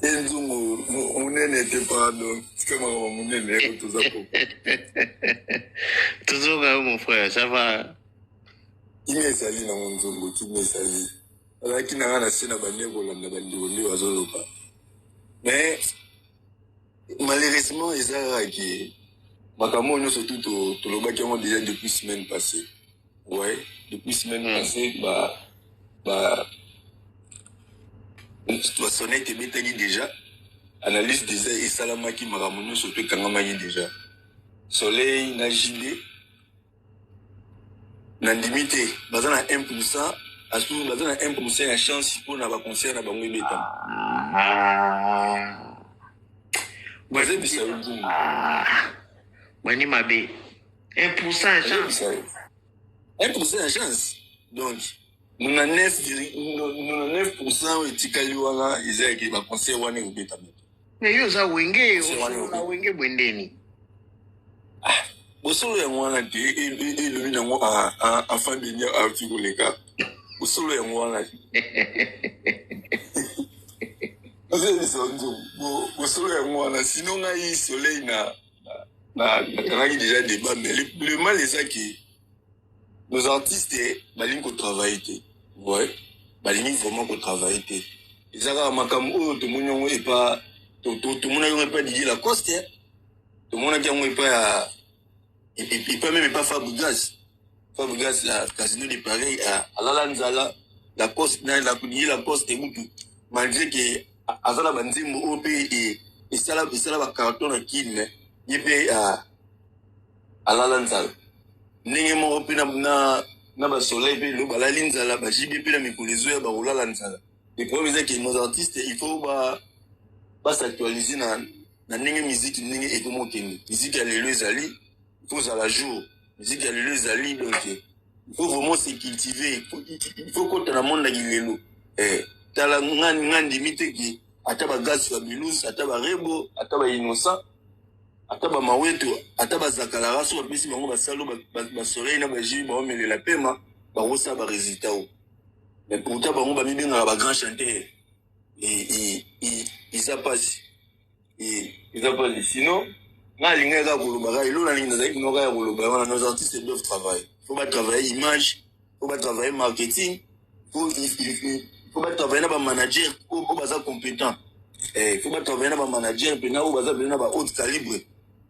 Enzungu munene te pardon. C'est comme un munene tout ça pour. Toujours mon frère, ça va. Il me sali na nzungu, il me sali. Alaki na ngana sina bandeko landa bandeko ndio wazolopa. Mais malheureusement ezara ki makambo nyonso tout to lobaki yango déjà depuis semaine passée. Ouais, depuis semaine passée tu vas sonner que betaki déjà analyse déjà et salamaki makambo nyonso to kangamaki déjà. Soleil na JD na limité baza na 1% asu baza na 1% ya chance pour na ba concert na bango ebeta. Baza bisa nzungu. Bani mabe. 1% chance. 1% ya chance. Donc nous na 9% etikali wana ezaki ba concert wana ebeta. Mais yo za wenge bwendeni. Bosolo ya mwana te elobi nango afin de venir à Figoleka. Bosolo ya mwana. Bosolo ya mwana sinon ngai soleil na déjà débat mais le mal est ça que nos artistes balingi ko travailler. Ouais, balingi vraiment ko travailler. Ezaka makambo to munyo et pas to munyo pas dire la coste. To munyo yango et pas il peut même pas Fabregas. Fabregas, la Casino de Paris, à Lalanzala, la poste, la poste et Moutou. Malgré que Azala Banzimbo, OP et ça va carton à qui, il paye à Lalanzala. N'est-ce pas na soleil, le balalinzala, JBP, la Mikolezo, Baroula Lanzala. Le problème c'est que nos artistes, il faut s'actualiser dans la musique, et comment musique à l'Elezali. Il faut à la jour. Musique à l'île Zali, donc il faut vraiment se cultiver. Il faut qu'on ait un monde qui est là. T'as la ngan limite qui ataba gaz fabulous, ataba rebo, ataba innocent, ataba maweto, ataba zakalara sur pesi bango basalo ba soleil na ba jibi ba omele la pema ba rosa ba résultat. Mais pourtant bango ba mibi na ba grand chanteur. Et ça passe. Sinon nos artistes doivent travailler. Il faut pas travailler image, il faut pas travailler marketing, il faut pas travailler dans un manager ou être compétent. Il faut pas travailler dans un manager ou dans haut calibre.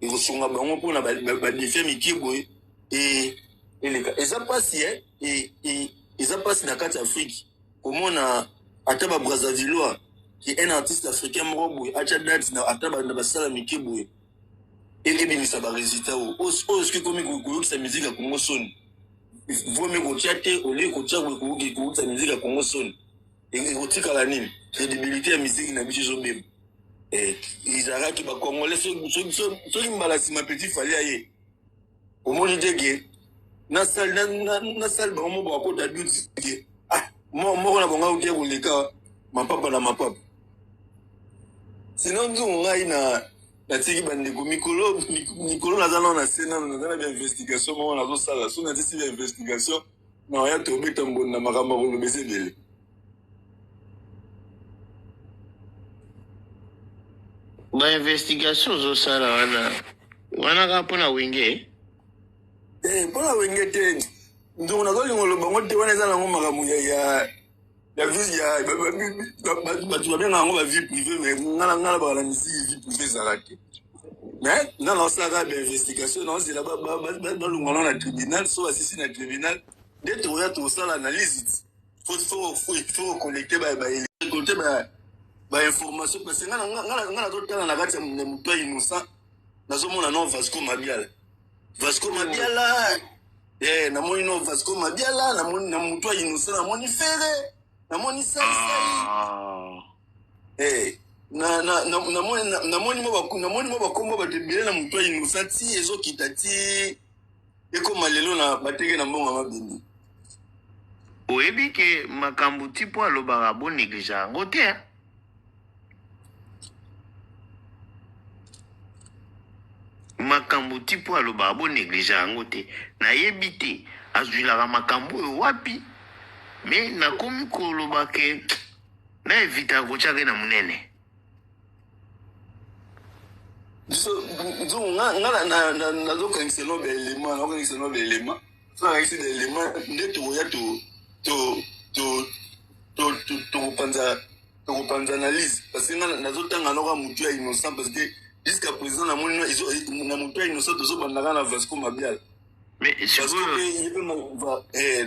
Et vous sont pour la défense et ça passe et ça passe dans la Afrique. Comment on a Ataba Brazzavillois qui est un artiste africain morobo Ataba Ataba Salami Keboy. Et bien ça va résultat ce que comme sa musique à Congo son vous me cotiate au lieu cotia ou sa musique à Congo son et cotika la nime crédibilité à musique na biche zo même et ils arrêtent qui va congolais so malasi ma petit fallait aller au moins je dis na salle ba mo ba ko d'adulte moi na bonga ou ou les cas ma papa sinon nous on a natiki bandeko mikolo nazana na sena nazana ba investigation mo na zo sala so na tisi ba investigation na ya to beta mbona makambo ko lobesebele ba investigation zo sala wana ka pona wenge pona wenge te ndo na zo lingolo bango te wana zana ngo makambo ya vie ya batu ba ngo ba vie privée mais ngala ba la musique vie privée zalake. Mais non, ça va d'investigation, non, c'est là-bas, dans le tribunal, soit assis dans le tribunal, dès que tu regardes ça, l'analyse, il faut collecter information, parce que on a d'autres dans la gare, c'est pas innocent, dans un nom Vasco Mabiala. Vasco Mabiala, na mon nom Vasco Mabiala, na mon toi innocent, na mon ifere, na mon isai. Namoni mo bakombo batebele na mutu innocent ti ezokita ti ekoma lelo na bateke na mbongo mabindi oyebi ke makambo ti po alobaka bo néglige yango te makambo ti po alobaka bo néglige yango te nayebi te azwilaka makambo oyo wapi me nakomi koloba ke na evita kotiaka na monene nazokangisa no baélément nakokangisa no baélément so nakangisi baélément nde tokoya tokopanza analyse parce que nga nazotanga noka motu ya innocent parce que jusqu'à présent namoni na motu ya innocent tozobandaka na Vasco Mabiala mais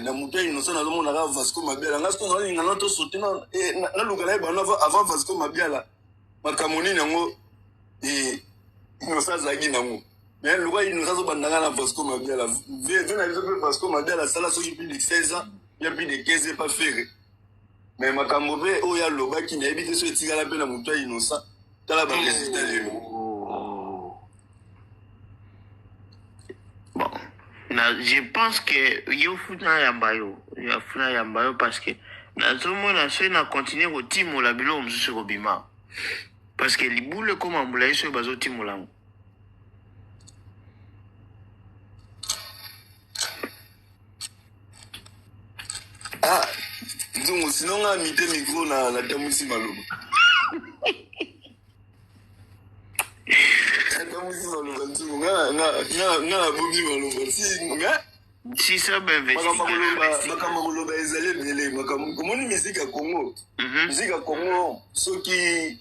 na motu ya innocent nazomonaka Vasco Mabiala nga soki nalinga na tosote naluka na ye bano avant Vasco Mabiala makambo nini yango innocent azalaki nango mais luka innocent azobandaka na Vasco Mabiala ve na biso mpe Vasco Mabiala asala soki plus de 16 ans ya plus de 15 ans pas faire mais makambo mpe oyo alobaki nayebi te so etikala mpe na motu ya innocent tala baresultat lelo. Bon, je pense que yo funa yamba yo parce que nazomona so na continuer kotimola biloko mosusu ekobima parce que libule koma mbula ye so bazotimola ngo. Ah, nzungu sinon nga mite micro na tamwisi maloba. Tamwisi maloba nzungu nga bobi maloba si ça ben makambo koloba ezali ebele makambo komoni musique ya Congo. Musique ya Congo soki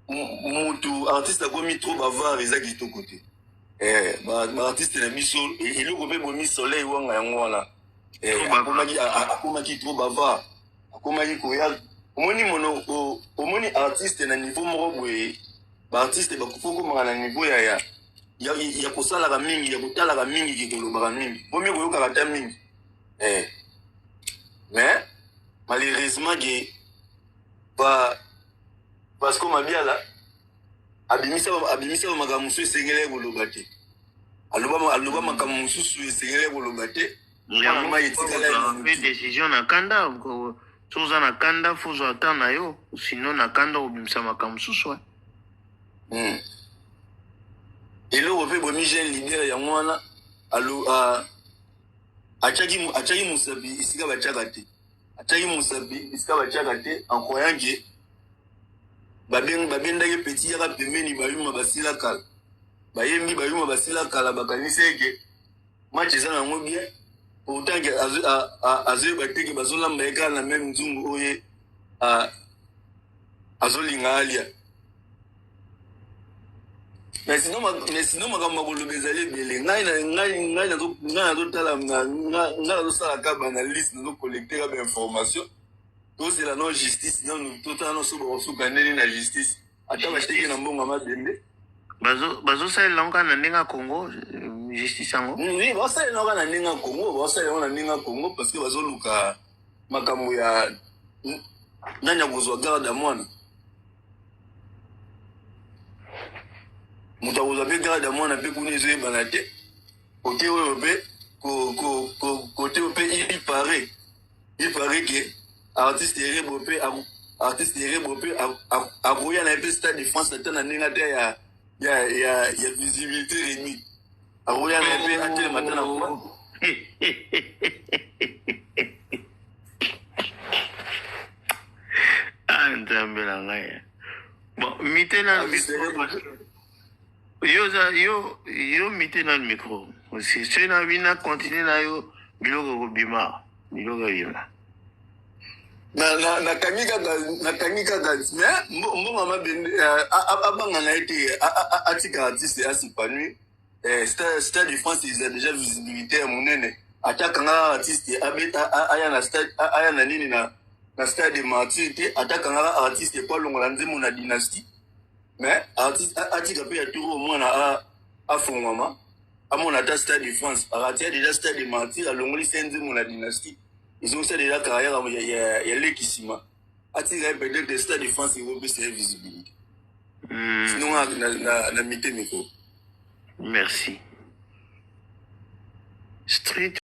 mutu artiste akomi trop bavard eza kitoko te. Artiste na biso eloko mpe bomi soleil wanga yango wana. Akomaki trop bavard akomaki koya omoni artiste na niveau moko boye baartiste bakofo komaka na niveau ya kosalaka mingi ya kotalaka mingi kikolobaka mingi bomi koyokaka ta mingi mais malheureusement ke Vasco Mabiala abimisa makambo mosusu esengeli koloba te aloba makambo mosusu esengeli koloba te fait décision na kanda soza na kanda fuzo ata na yo sinon na kanda obimisa makambo mosusu eloko mpe bomi jeune leader yango wana atiaki mosapi esika batiaka te en croyant ke babendaki peti yaka pembeni bayuma basila kala bayembi bayuma basila kala bakanisi eke match eza nango bien pourtant ke azoyeba te ke bazolamba ye kala na meme nzungu oyo azolinga alia mais sinon makambo makoloba ezali ebele ngai nazotala ngai nazosalaka baanalyse nazocollecte ka bainformation tozela no justice totala noso bakosuka ndeni na justice ata bateki na mbongo mabende bazosalela ngo kaka na ndenge ya Congo justice yango basalela ngo kaka na ndenge ya Congo basalela ngo na ndenge ya Congo parce que bazoluka makambo ya nani ya kozwa garde ya mwana moto akozwa mpe garde ya mwana mpe kuna ezoyebana te kote oyo mpe kote oyo mpe ipare ke artiste erebo mpe akoya na ye mpe Stade de France ata na ndenge ata ya visibilité réduite akoya na ye mpe atelema ata na kuma nzambe na ngai bon mite na yo mite na micro soki na bina continue na yo biloko kobima nakangi kaka mais mbongo mabende abanga na ye te atika artiste asipanui Stade de France eza déjà visibilité ya monene atakanga artiste aya na nini na Stade de Martyr te atakanga artiste po alongola nzembo na dynastie mais artiste atika mpe ya turo omwana afongwama amona ata Stade de France aratia déjà Stade de Martyr alongoli se nzembo na dynastie ezokisa déjà carrière ya lekisima atika ye peut-être Stade de France ekopesa ye visibilité sinon na mite miko. Merci. Street